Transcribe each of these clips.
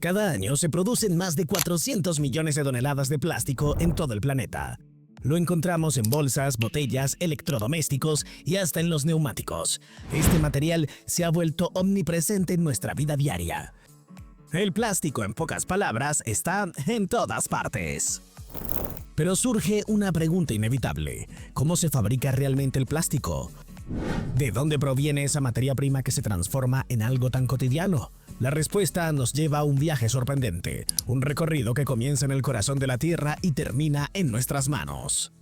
Cada año se producen más de 400 millones de toneladas de plástico en todo el planeta. Lo encontramos en bolsas, botellas, electrodomésticos y hasta en los neumáticos. Este material se ha vuelto omnipresente en nuestra vida diaria. El plástico, en pocas palabras, está en todas partes. Pero surge una pregunta inevitable: ¿cómo se fabrica realmente el plástico? ¿De dónde proviene esa materia prima que se transforma en algo tan cotidiano? La respuesta nos lleva a un viaje sorprendente, un recorrido que comienza en el corazón de la Tierra y termina en nuestras manos.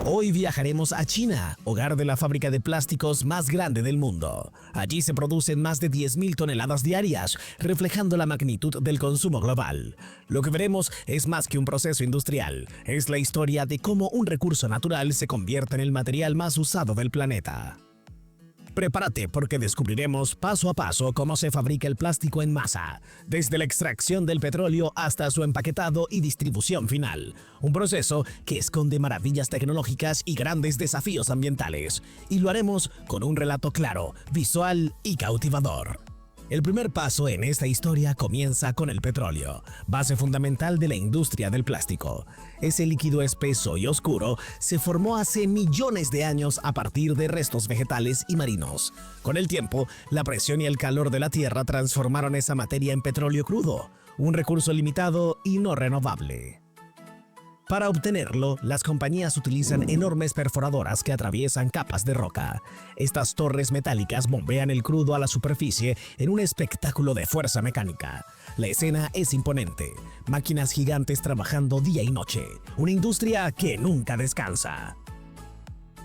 Hoy viajaremos a China, hogar de la fábrica de plásticos más grande del mundo. Allí se producen más de 10.000 toneladas diarias, reflejando la magnitud del consumo global. Lo que veremos es más que un proceso industrial, es la historia de cómo un recurso natural se convierte en el material más usado del planeta. Prepárate porque descubriremos paso a paso cómo se fabrica el plástico en masa, desde la extracción del petróleo hasta su empaquetado y distribución final. Un proceso que esconde maravillas tecnológicas y grandes desafíos ambientales. Y lo haremos con un relato claro, visual y cautivador. El primer paso en esta historia comienza con el petróleo, base fundamental de la industria del plástico. Ese líquido espeso y oscuro se formó hace millones de años a partir de restos vegetales y marinos. Con el tiempo, la presión y el calor de la Tierra transformaron esa materia en petróleo crudo, un recurso limitado y no renovable. Para obtenerlo, las compañías utilizan enormes perforadoras que atraviesan capas de roca. Estas torres metálicas bombean el crudo a la superficie en un espectáculo de fuerza mecánica. La escena es imponente, máquinas gigantes trabajando día y noche, una industria que nunca descansa.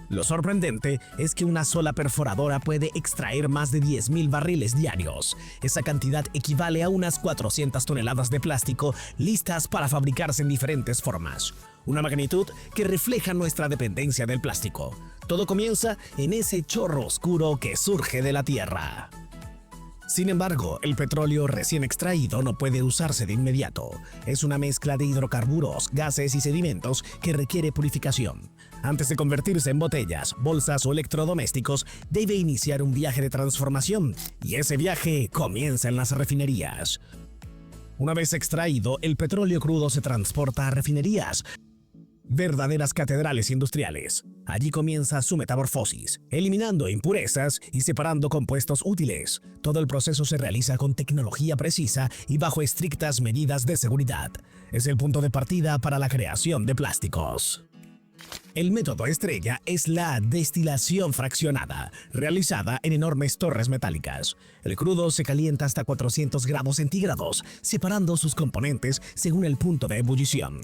Lo sorprendente es que una sola perforadora puede extraer más de 10.000 barriles diarios. Esa cantidad equivale a unas 400 toneladas de plástico listas para fabricarse en diferentes formas. Una magnitud que refleja nuestra dependencia del plástico. Todo comienza en ese chorro oscuro que surge de la Tierra. Sin embargo, el petróleo recién extraído no puede usarse de inmediato. Es una mezcla de hidrocarburos, gases y sedimentos que requiere purificación. Antes de convertirse en botellas, bolsas o electrodomésticos, debe iniciar un viaje de transformación, y ese viaje comienza en las refinerías. Una vez extraído, el petróleo crudo se transporta a refinerías, verdaderas catedrales industriales. Allí comienza su metamorfosis, eliminando impurezas y separando compuestos útiles. Todo el proceso se realiza con tecnología precisa y bajo estrictas medidas de seguridad. Es el punto de partida para la creación de plásticos. El método estrella es la destilación fraccionada, realizada en enormes torres metálicas. El crudo se calienta hasta 400 grados centígrados, separando sus componentes según el punto de ebullición.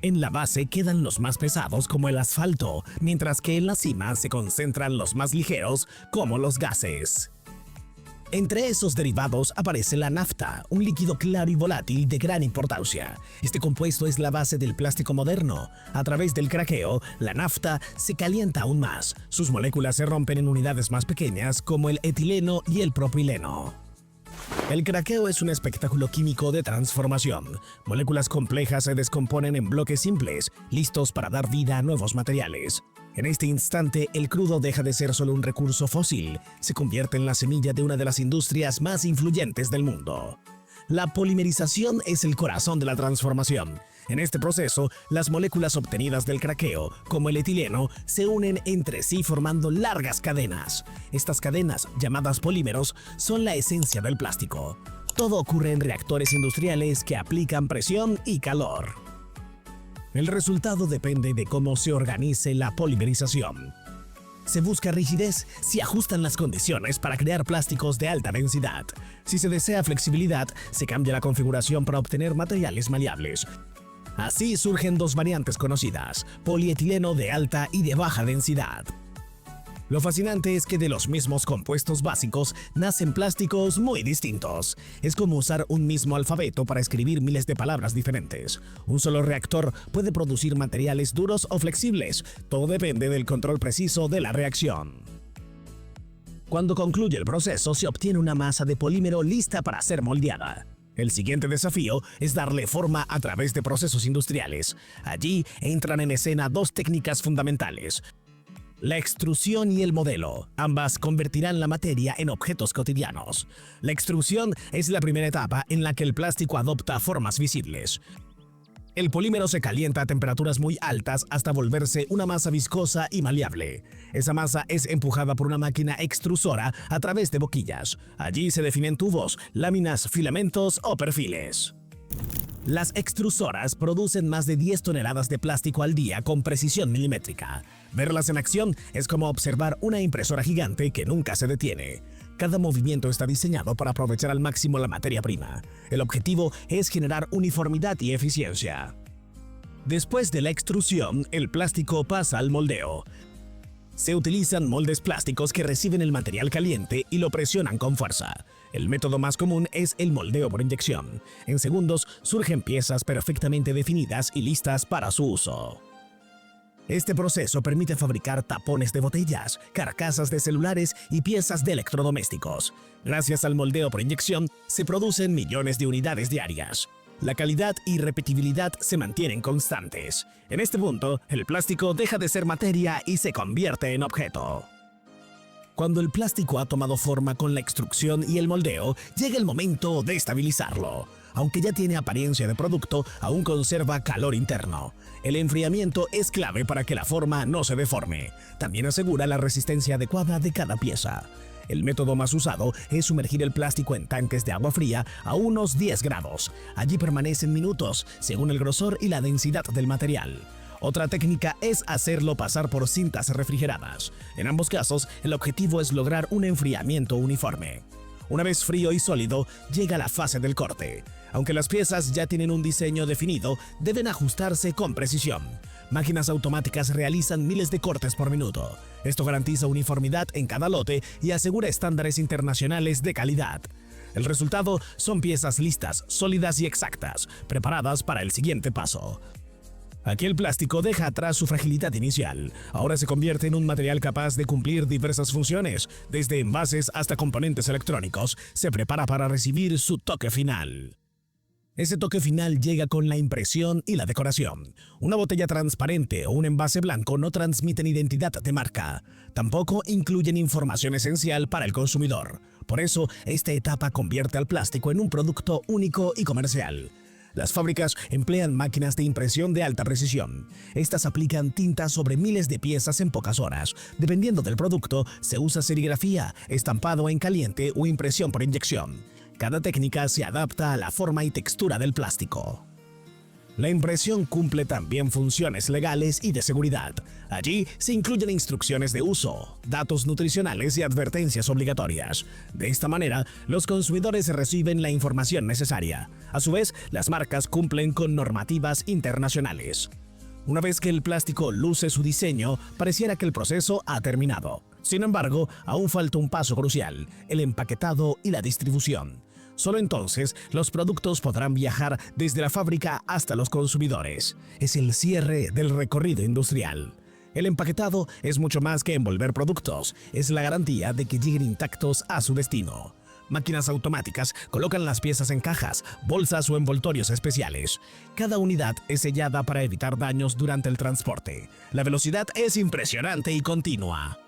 En la base quedan los más pesados como el asfalto, mientras que en la cima se concentran los más ligeros como los gases. Entre esos derivados aparece la nafta, un líquido claro y volátil de gran importancia. Este compuesto es la base del plástico moderno. A través del craqueo, la nafta se calienta aún más. Sus moléculas se rompen en unidades más pequeñas como el etileno y el propileno. El craqueo es un espectáculo químico de transformación. Moléculas complejas se descomponen en bloques simples, listos para dar vida a nuevos materiales. En este instante, el crudo deja de ser solo un recurso fósil, se convierte en la semilla de una de las industrias más influyentes del mundo. La polimerización es el corazón de la transformación. En este proceso, las moléculas obtenidas del craqueo, como el etileno, se unen entre sí formando largas cadenas. Estas cadenas, llamadas polímeros, son la esencia del plástico. Todo ocurre en reactores industriales que aplican presión y calor. El resultado depende de cómo se organice la polimerización. Se busca rigidez, se ajustan las condiciones para crear plásticos de alta densidad. Si se desea flexibilidad, se cambia la configuración para obtener materiales maleables. Así surgen dos variantes conocidas, polietileno de alta y de baja densidad. Lo fascinante es que de los mismos compuestos básicos nacen plásticos muy distintos. Es como usar un mismo alfabeto para escribir miles de palabras diferentes. Un solo reactor puede producir materiales duros o flexibles. Todo depende del control preciso de la reacción. Cuando concluye el proceso, se obtiene una masa de polímero lista para ser moldeada. El siguiente desafío es darle forma a través de procesos industriales. Allí entran en escena dos técnicas fundamentales: La extrusión y el modelo, ambas convertirán la materia en objetos cotidianos. La extrusión es la primera etapa en la que el plástico adopta formas visibles. El polímero se calienta a temperaturas muy altas hasta volverse una masa viscosa y maleable. Esa masa es empujada por una máquina extrusora a través de boquillas. Allí se definen tubos, láminas, filamentos o perfiles. Las extrusoras producen más de 10 toneladas de plástico al día con precisión milimétrica. Verlas en acción es como observar una impresora gigante que nunca se detiene. Cada movimiento está diseñado para aprovechar al máximo la materia prima. El objetivo es generar uniformidad y eficiencia. Después de la extrusión, el plástico pasa al moldeo. Se utilizan moldes plásticos que reciben el material caliente y lo presionan con fuerza. El método más común es el moldeo por inyección. En segundos surgen piezas perfectamente definidas y listas para su uso. Este proceso permite fabricar tapones de botellas, carcasas de celulares y piezas de electrodomésticos. Gracias al moldeo por inyección, se producen millones de unidades diarias. La calidad y repetibilidad se mantienen constantes. En este punto, el plástico deja de ser materia y se convierte en objeto. Cuando el plástico ha tomado forma con la extrusión y el moldeo, llega el momento de estabilizarlo. Aunque ya tiene apariencia de producto, aún conserva calor interno. El enfriamiento es clave para que la forma no se deforme. También asegura la resistencia adecuada de cada pieza. El método más usado es sumergir el plástico en tanques de agua fría a unos 10 grados. Allí permanecen minutos, según el grosor y la densidad del material. Otra técnica es hacerlo pasar por cintas refrigeradas. En ambos casos, el objetivo es lograr un enfriamiento uniforme. Una vez frío y sólido, llega la fase del corte. Aunque las piezas ya tienen un diseño definido, deben ajustarse con precisión. Máquinas automáticas realizan miles de cortes por minuto. Esto garantiza uniformidad en cada lote y asegura estándares internacionales de calidad. El resultado son piezas listas, sólidas y exactas, preparadas para el siguiente paso. Aquí el plástico deja atrás su fragilidad inicial. Ahora se convierte en un material capaz de cumplir diversas funciones. Desde envases hasta componentes electrónicos, se prepara para recibir su toque final. Ese toque final llega con la impresión y la decoración. Una botella transparente o un envase blanco no transmiten identidad de marca. Tampoco incluyen información esencial para el consumidor. Por eso, esta etapa convierte al plástico en un producto único y comercial. Las fábricas emplean máquinas de impresión de alta precisión. Estas aplican tinta sobre miles de piezas en pocas horas. Dependiendo del producto, se usa serigrafía, estampado en caliente o impresión por inyección. Cada técnica se adapta a la forma y textura del plástico. La impresión cumple también funciones legales y de seguridad. Allí se incluyen instrucciones de uso, datos nutricionales y advertencias obligatorias. De esta manera, los consumidores reciben la información necesaria. A su vez, las marcas cumplen con normativas internacionales. Una vez que el plástico luce su diseño, pareciera que el proceso ha terminado. Sin embargo, aún falta un paso crucial: el empaquetado y la distribución. Solo entonces los productos podrán viajar desde la fábrica hasta los consumidores. Es el cierre del recorrido industrial. El empaquetado es mucho más que envolver productos, es la garantía de que lleguen intactos a su destino. Máquinas automáticas colocan las piezas en cajas, bolsas o envoltorios especiales. Cada unidad es sellada para evitar daños durante el transporte. La velocidad es impresionante y continua.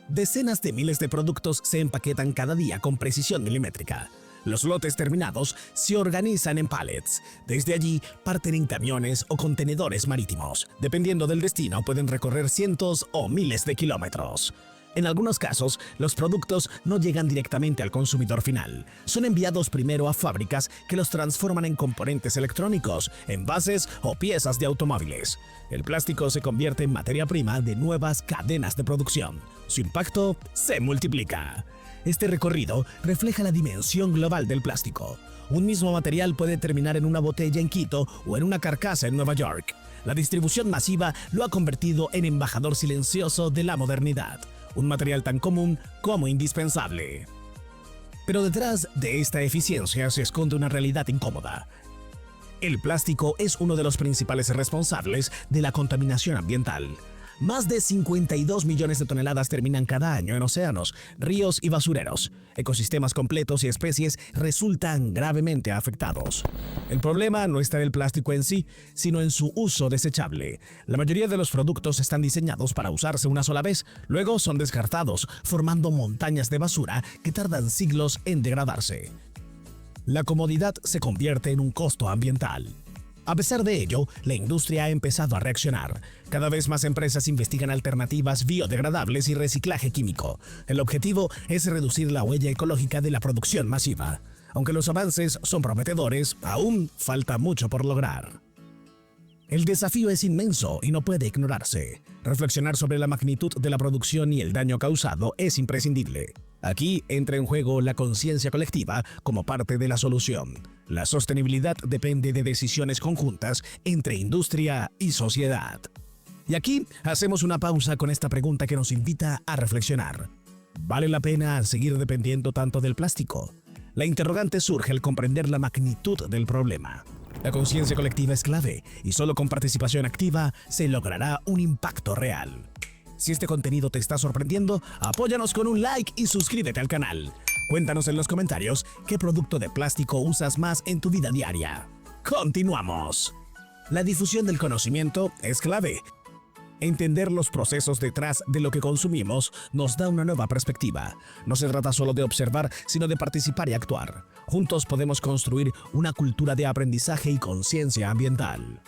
Decenas de miles de productos se empaquetan cada día con precisión milimétrica. Los lotes terminados se organizan en pallets. Desde allí parten en camiones o contenedores marítimos. Dependiendo del destino, pueden recorrer cientos o miles de kilómetros. En algunos casos, los productos no llegan directamente al consumidor final. Son enviados primero a fábricas que los transforman en componentes electrónicos, envases o piezas de automóviles. El plástico se convierte en materia prima de nuevas cadenas de producción. Su impacto se multiplica. Este recorrido refleja la dimensión global del plástico. Un mismo material puede terminar en una botella en Quito o en una carcasa en Nueva York. La distribución masiva lo ha convertido en embajador silencioso de la modernidad. Un material tan común como indispensable. Pero detrás de esta eficiencia se esconde una realidad incómoda. El plástico es uno de los principales responsables de la contaminación ambiental. Más de 52 millones de toneladas terminan cada año en océanos, ríos y basureros. Ecosistemas completos y especies resultan gravemente afectados. El problema no está en el plástico en sí, sino en su uso desechable. La mayoría de los productos están diseñados para usarse una sola vez, luego son descartados, formando montañas de basura que tardan siglos en degradarse. La comodidad se convierte en un costo ambiental. A pesar de ello, la industria ha empezado a reaccionar. Cada vez más empresas investigan alternativas biodegradables y reciclaje químico. El objetivo es reducir la huella ecológica de la producción masiva. Aunque los avances son prometedores, aún falta mucho por lograr. El desafío es inmenso y no puede ignorarse. Reflexionar sobre la magnitud de la producción y el daño causado es imprescindible. Aquí entra en juego la conciencia colectiva como parte de la solución. La sostenibilidad depende de decisiones conjuntas entre industria y sociedad. Y aquí hacemos una pausa con esta pregunta que nos invita a reflexionar. ¿Vale la pena seguir dependiendo tanto del plástico? La interrogante surge al comprender la magnitud del problema. La conciencia colectiva es clave y solo con participación activa se logrará un impacto real. Si este contenido te está sorprendiendo, apóyanos con un like y suscríbete al canal. Cuéntanos en los comentarios qué producto de plástico usas más en tu vida diaria. ¡Continuamos! La difusión del conocimiento es clave. Entender los procesos detrás de lo que consumimos nos da una nueva perspectiva. No se trata solo de observar, sino de participar y actuar. Juntos podemos construir una cultura de aprendizaje y conciencia ambiental.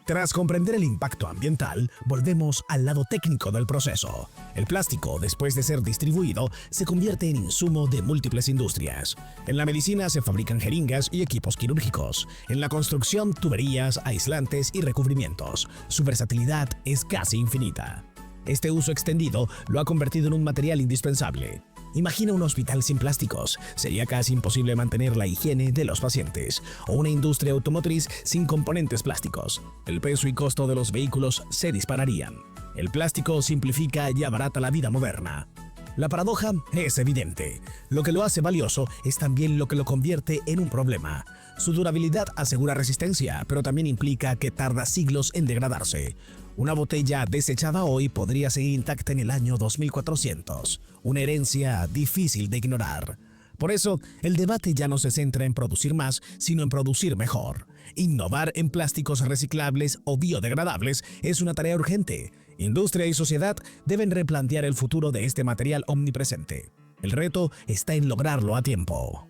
Tras comprender el impacto ambiental, volvemos al lado técnico del proceso. El plástico, después de ser distribuido, se convierte en insumo de múltiples industrias. En la medicina se fabrican jeringas y equipos quirúrgicos. En la construcción, tuberías, aislantes y recubrimientos. Su versatilidad es casi infinita. Este uso extendido lo ha convertido en un material indispensable. Imagina un hospital sin plásticos. Sería casi imposible mantener la higiene de los pacientes. O una industria automotriz sin componentes plásticos. El peso y costo de los vehículos se dispararían. El plástico simplifica y abarata la vida moderna. La paradoja es evidente. Lo que lo hace valioso es también lo que lo convierte en un problema. Su durabilidad asegura resistencia, pero también implica que tarda siglos en degradarse. Una botella desechada hoy podría seguir intacta en el año 2400, una herencia difícil de ignorar. Por eso, el debate ya no se centra en producir más, sino en producir mejor. Innovar en plásticos reciclables o biodegradables es una tarea urgente. Industria y sociedad deben replantear el futuro de este material omnipresente. El reto está en lograrlo a tiempo.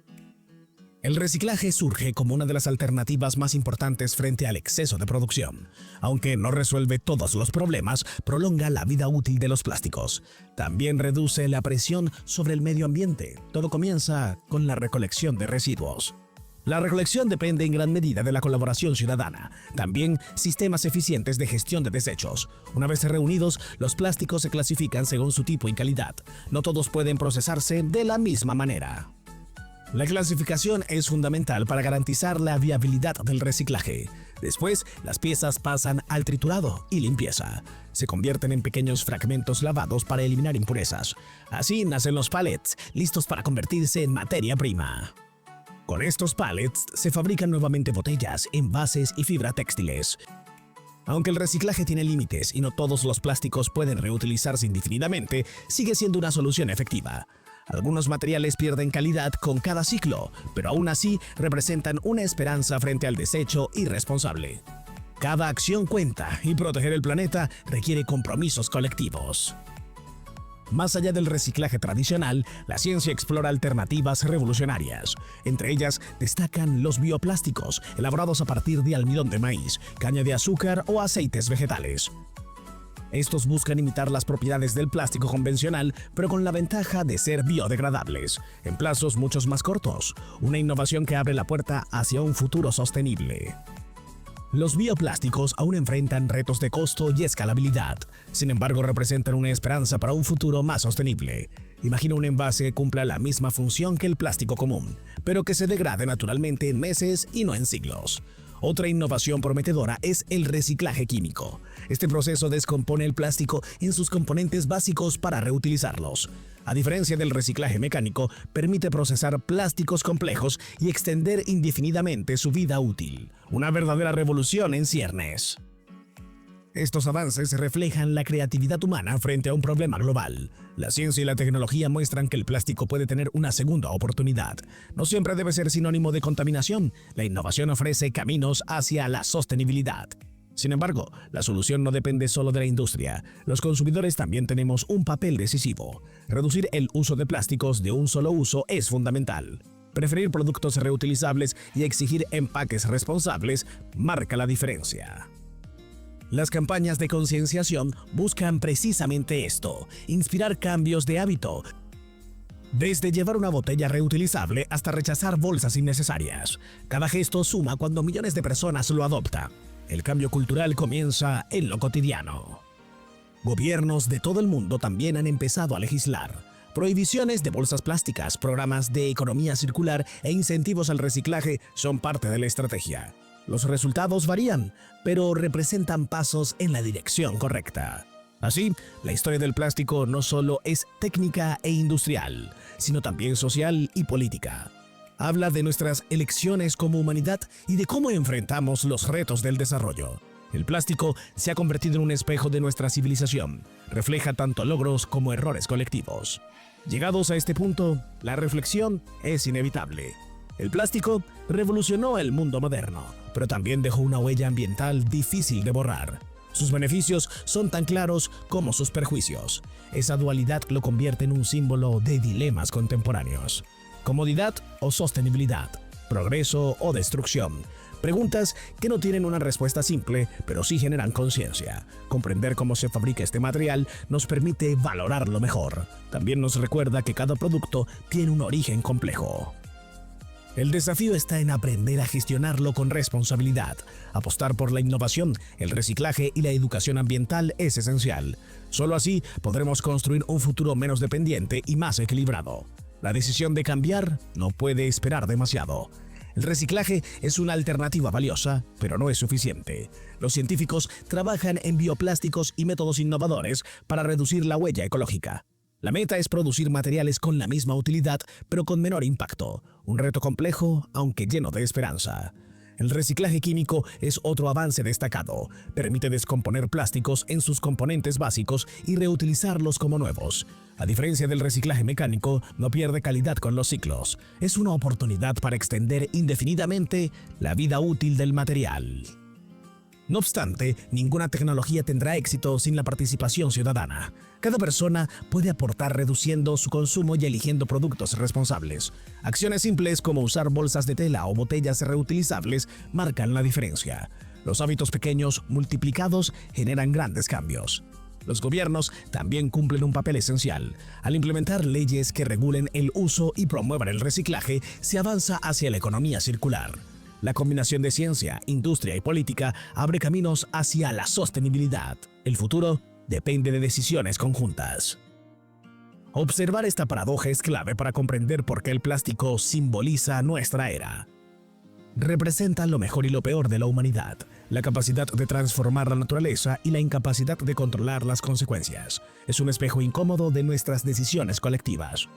El reciclaje surge como una de las alternativas más importantes frente al exceso de producción. Aunque no resuelve todos los problemas, prolonga la vida útil de los plásticos. También reduce la presión sobre el medio ambiente. Todo comienza con la recolección de residuos. La recolección depende en gran medida de la colaboración ciudadana. También sistemas eficientes de gestión de desechos. Una vez reunidos, los plásticos se clasifican según su tipo y calidad. No todos pueden procesarse de la misma manera. La clasificación es fundamental para garantizar la viabilidad del reciclaje. Después, las piezas pasan al triturado y limpieza. Se convierten en pequeños fragmentos lavados para eliminar impurezas. Así nacen los pallets, listos para convertirse en materia prima. Con estos pallets se fabrican nuevamente botellas, envases y fibra textiles. Aunque el reciclaje tiene límites y no todos los plásticos pueden reutilizarse indefinidamente, sigue siendo una solución efectiva. Algunos materiales pierden calidad con cada ciclo, pero aún así representan una esperanza frente al desecho irresponsable. Cada acción cuenta y proteger el planeta requiere compromisos colectivos. Más allá del reciclaje tradicional, la ciencia explora alternativas revolucionarias. Entre ellas destacan los bioplásticos, elaborados a partir de almidón de maíz, caña de azúcar o aceites vegetales. Estos buscan imitar las propiedades del plástico convencional, pero con la ventaja de ser biodegradables, en plazos mucho más cortos, una innovación que abre la puerta hacia un futuro sostenible. Los bioplásticos aún enfrentan retos de costo y escalabilidad, sin embargo representan una esperanza para un futuro más sostenible. Imagina un envase que cumpla la misma función que el plástico común, pero que se degrade naturalmente en meses y no en siglos. Otra innovación prometedora es el reciclaje químico. Este proceso descompone el plástico en sus componentes básicos para reutilizarlos. A diferencia del reciclaje mecánico, permite procesar plásticos complejos y extender indefinidamente su vida útil. Una verdadera revolución en ciernes. Estos avances reflejan la creatividad humana frente a un problema global. La ciencia y la tecnología muestran que el plástico puede tener una segunda oportunidad. No siempre debe ser sinónimo de contaminación. La innovación ofrece caminos hacia la sostenibilidad. Sin embargo, la solución no depende solo de la industria. Los consumidores también tenemos un papel decisivo. Reducir el uso de plásticos de un solo uso es fundamental. Preferir productos reutilizables y exigir empaques responsables marca la diferencia. Las campañas de concienciación buscan precisamente esto: inspirar cambios de hábito, desde llevar una botella reutilizable hasta rechazar bolsas innecesarias. Cada gesto suma cuando millones de personas lo adoptan. El cambio cultural comienza en lo cotidiano. Gobiernos de todo el mundo también han empezado a legislar. Prohibiciones de bolsas plásticas, programas de economía circular e incentivos al reciclaje son parte de la estrategia. Los resultados varían, pero representan pasos en la dirección correcta. Así, la historia del plástico no solo es técnica e industrial, sino también social y política. Habla de nuestras elecciones como humanidad y de cómo enfrentamos los retos del desarrollo. El plástico se ha convertido en un espejo de nuestra civilización. Refleja tanto logros como errores colectivos. Llegados a este punto, la reflexión es inevitable. El plástico revolucionó el mundo moderno, pero también dejó una huella ambiental difícil de borrar. Sus beneficios son tan claros como sus perjuicios. Esa dualidad lo convierte en un símbolo de dilemas contemporáneos. ¿Comodidad o sostenibilidad? ¿Progreso o destrucción? Preguntas que no tienen una respuesta simple, pero sí generan conciencia. Comprender cómo se fabrica este material nos permite valorarlo mejor. También nos recuerda que cada producto tiene un origen complejo. El desafío está en aprender a gestionarlo con responsabilidad. Apostar por la innovación, el reciclaje y la educación ambiental es esencial. Solo así podremos construir un futuro menos dependiente y más equilibrado. La decisión de cambiar no puede esperar demasiado. El reciclaje es una alternativa valiosa, pero no es suficiente. Los científicos trabajan en bioplásticos y métodos innovadores para reducir la huella ecológica. La meta es producir materiales con la misma utilidad, pero con menor impacto. Un reto complejo, aunque lleno de esperanza. El reciclaje químico es otro avance destacado. Permite descomponer plásticos en sus componentes básicos y reutilizarlos como nuevos. A diferencia del reciclaje mecánico, no pierde calidad con los ciclos. Es una oportunidad para extender indefinidamente la vida útil del material. No obstante, ninguna tecnología tendrá éxito sin la participación ciudadana. Cada persona puede aportar reduciendo su consumo y eligiendo productos responsables. Acciones simples como usar bolsas de tela o botellas reutilizables marcan la diferencia. Los hábitos pequeños multiplicados generan grandes cambios. Los gobiernos también cumplen un papel esencial. Al implementar leyes que regulen el uso y promuevan el reciclaje, se avanza hacia la economía circular. La combinación de ciencia, industria y política abre caminos hacia la sostenibilidad. El futuro depende de decisiones conjuntas. Observar esta paradoja es clave para comprender por qué el plástico simboliza nuestra era. Representa lo mejor y lo peor de la humanidad, la capacidad de transformar la naturaleza y la incapacidad de controlar las consecuencias. Es un espejo incómodo de nuestras decisiones colectivas.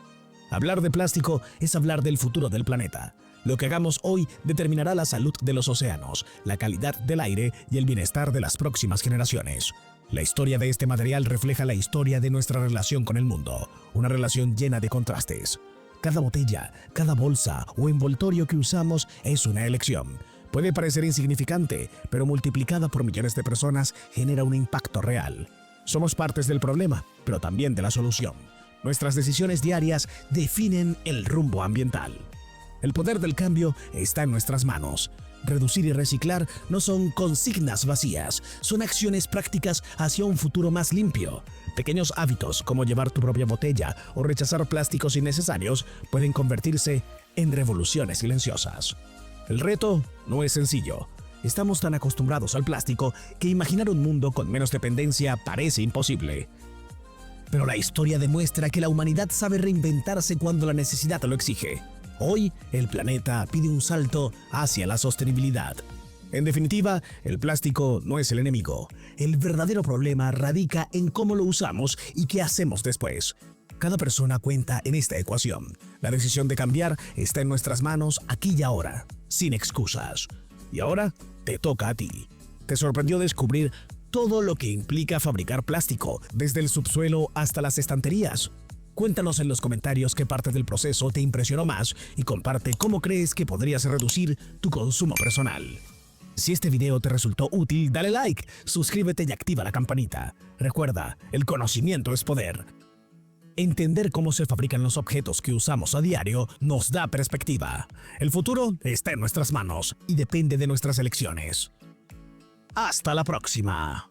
Hablar de plástico es hablar del futuro del planeta. Lo que hagamos hoy determinará la salud de los océanos, la calidad del aire y el bienestar de las próximas generaciones. La historia de este material refleja la historia de nuestra relación con el mundo, una relación llena de contrastes. Cada botella, cada bolsa o envoltorio que usamos es una elección. Puede parecer insignificante, pero multiplicada por millones de personas genera un impacto real. Somos partes del problema, pero también de la solución. Nuestras decisiones diarias definen el rumbo ambiental. El poder del cambio está en nuestras manos. Reducir y reciclar no son consignas vacías, son acciones prácticas hacia un futuro más limpio. Pequeños hábitos como llevar tu propia botella o rechazar plásticos innecesarios pueden convertirse en revoluciones silenciosas. El reto no es sencillo. Estamos tan acostumbrados al plástico que imaginar un mundo con menos dependencia parece imposible. Pero la historia demuestra que la humanidad sabe reinventarse cuando la necesidad lo exige. Hoy, el planeta pide un salto hacia la sostenibilidad. En definitiva, el plástico no es el enemigo. El verdadero problema radica en cómo lo usamos y qué hacemos después. Cada persona cuenta en esta ecuación. La decisión de cambiar está en nuestras manos aquí y ahora, sin excusas. Y ahora, te toca a ti. ¿Te sorprendió descubrir todo lo que implica fabricar plástico, desde el subsuelo hasta las estanterías. Cuéntanos en los comentarios qué parte del proceso te impresionó más y comparte cómo crees que podrías reducir tu consumo personal. Si este video te resultó útil, dale like, suscríbete y activa la campanita. Recuerda, el conocimiento es poder. Entender cómo se fabrican los objetos que usamos a diario nos da perspectiva. El futuro está en nuestras manos y depende de nuestras elecciones. Hasta la próxima.